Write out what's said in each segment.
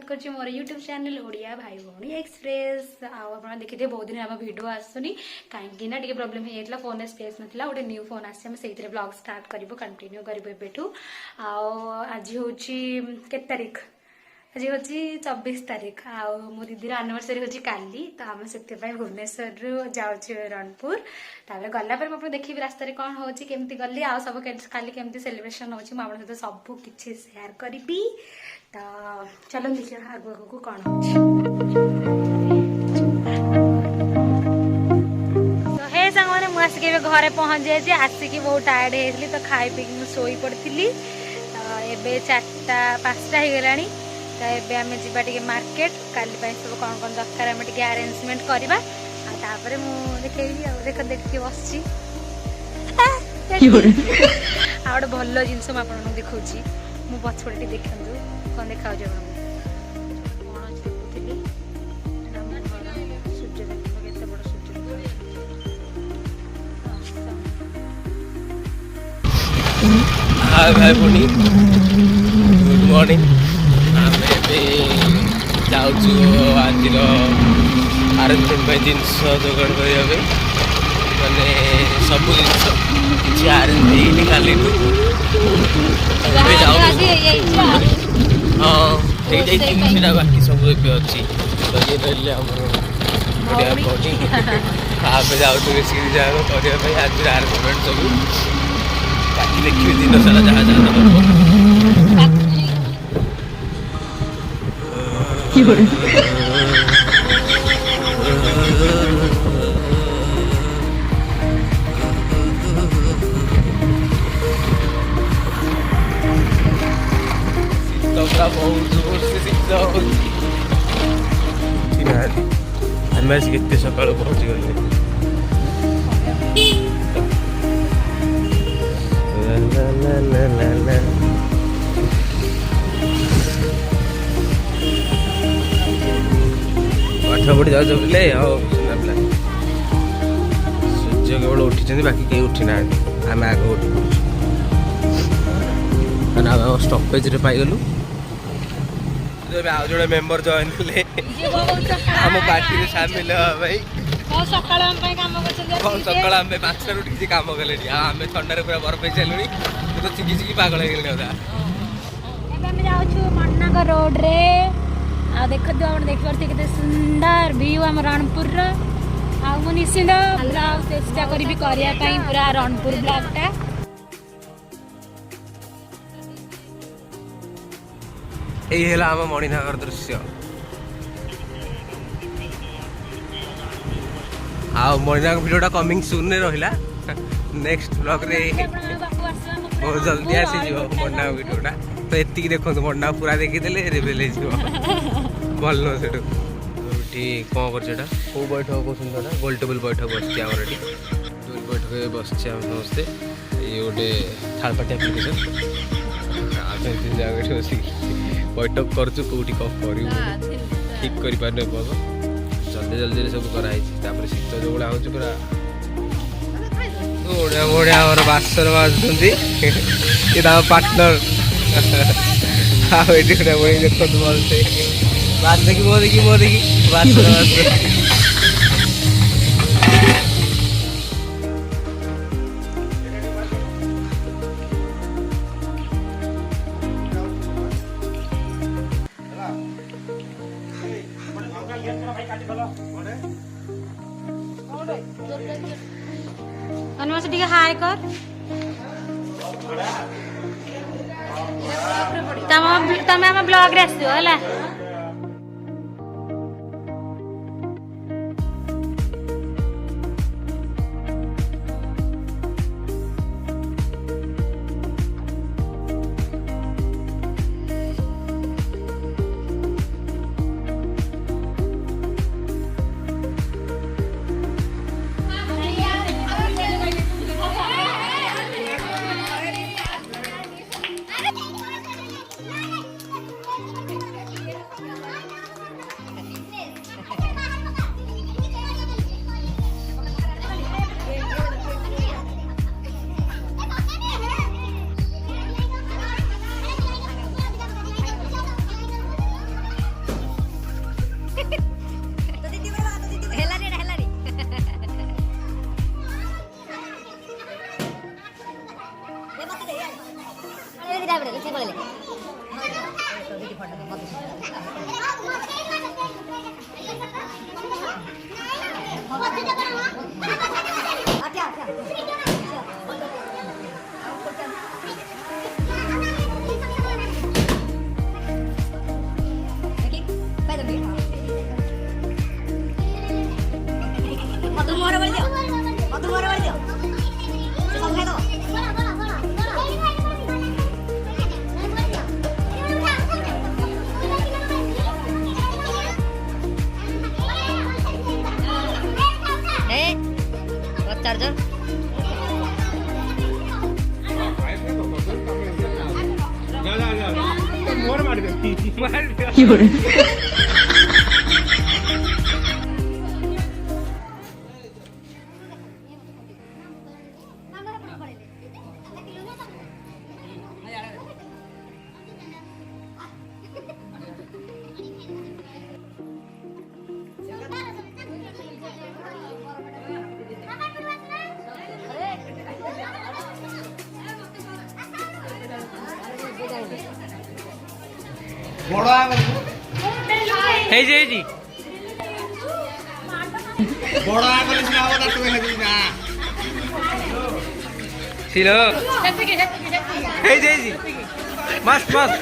कर मोर YouTube channel Odia भाई भौणी express आप देखिए बहुत दिन आम भिड आसुनी कहीं ना प्रॉब्लम होता फोन स्पेस नाला गोटे न्यू फोन आसे से ब्लॉग स्टार्ट करूँ कंटिन्यू करूँ एबेठू आज हूँ के तारीख आज हूँ 24 तारीख मो दीदी एनिवर्सरी हूँ काली तो आम से भुवनेश्वर जाऊँ रणपुर तापर गलापर मुझे देखी रास्ता कौन हो केमती गली आ सब काली केमती सेलिब्रेशन हो सहित सब किसी सेयार करी तो चलो देखिए आगु आगू कौन हो हे सांग मैंने मुझे घरे पहुँच जाए आसिकी बहुत टायर्ड होती तो खाई पी शोई पड़ी तो ये 4टा 5टा हो गला तो ये आम जावा मार्केट काली सब कौन कौन दरकार आम टे आरेंजमेंट करवा मुझे देख देखिए बस गोटे भल जिनस मुझे देखा मो पछपटे देखा कौन देखा कौन देखुली सूर्य देखो केते बड़ सूर्य हाय भाई बुनी गुड मॉर्निंग जाऊँ आज आरेंजमेंट जिनस जोगाड़ करने माने सब जिनस किसी आरेंज नहीं काली हाँ ये बाकी सब अच्छी तो ये रही बढ़िया बॉडी जाऊँ बेसिक जगह करने आज आरेंजमेंट सब बाकी देखिए दिन सारा जहाँ जहाँ बहुत जोर से शीत आम आज के सका पहुँची गले पाठ पढ़ी जाऊ बोले सूर्य केवल उठी बाकी कहीं उठी ना आम आग उठी पड़ू स्टपेज पाईगलु आज जो मेम्बर जॉइन कले आम पार्टी सामिल भाई सकाल आम 5टा किसी कम कले आम थंडार पूरा बरफ हो सारे तो चिकी चिकी पागल हो गले मन्नागर रोड रे आ देखो देखिए सुंदर व्यू आम रणपुर निश्चिंत चेष्टा करी पूरा रणपुर ब्लॉकटा यही आम मणिनगर दृश्य मणिनगर भिडियोटा कमिंग सून रहा नेक्स्ट ब्लॉग रे बहुत जल्दी आसी मणिनगर भिडियोटा तो ये देखो मणिनगर पूरा देखीदे रिवेल भल नुह से कौन कर बैठक कहते गोल टेबल बैठक बस टेबल बैठक बस समस्ते ये गोटे थर्ड पार्टी एप्लिकेशन जगह बस बैठक करूँ कौटी कौन कर ठीक कर जल्दी जल्दी सब कराई शीत जो भाया हूँ पूरा बढ़िया बढ़िया आम बासर बाजुंट पार्टनर ये देखो भलसे बात देखी मो देखी बासर बासर हाय कर तमें आम ब्लॉग रे आसो है पड़े ठीक पड़े चार्जर हे जे जी বড় আগলে সিনাও না তুমি লাগি না ছিল हे जे जी मस्त मस्त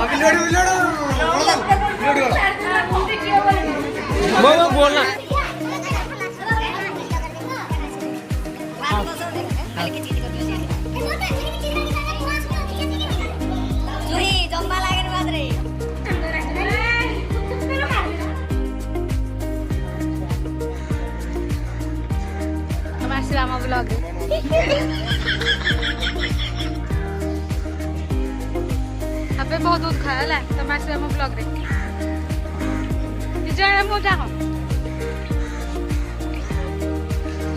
अभी लोड वो बोलना ଆମ ବ୍ଲଗ ଏବେ ବହୁତ ଖାଏ ହେଲା ତମେ ଆସିବ ଆମ ବ୍ଲଗରେ ନିଜ ମୁଁ ଯାଅ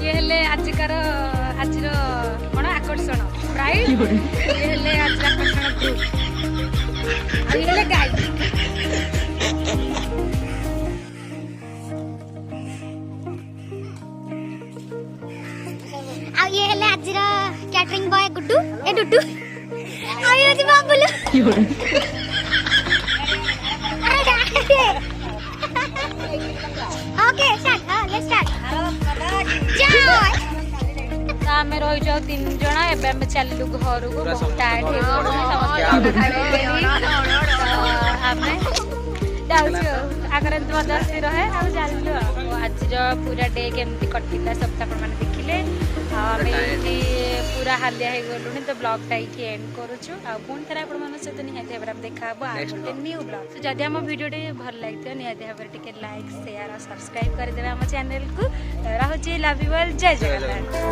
ଇଏ ହେଲେ ଆଜିର କଣ ଆକର୍ଷଣ ପ୍ରାଇଡ ଇଏ ହେଲେ ଆଜିର ଆକର୍ଷଣ ଗ୍ରୁପ ଆଉ ଇଏ ହେଲେ ଗାଈ ये हेले आजिर कैटरिंग बॉय गुड्डू ए डुड्डू आ ये जी बाबुलू ओके स्टार्ट हां लेट्स स्टार्ट जाओ आमे रही जाऊ 3 जण एबे हम चललु घर को बहुत टाइट हे आमे जाउछु आगर मदस्ती रहे आ जालु आज पूरा डे केमती कटिला सब आपण माने देखिले आमे पूरा हालिया हे गलुनी तो ब्लॉग टा इठी एंड करूछु आ पुन थरा आपण मन सहित निहाते हम देखाबो आ गोटे न्यू ब्लॉग जदि हम वीडियो टे भल लागतो निहाते हम टिके लाइक शेयर और सब्सक्राइब कर देबे हम चैनल को रहउची लव यू ऑल जय जगन्नाथ।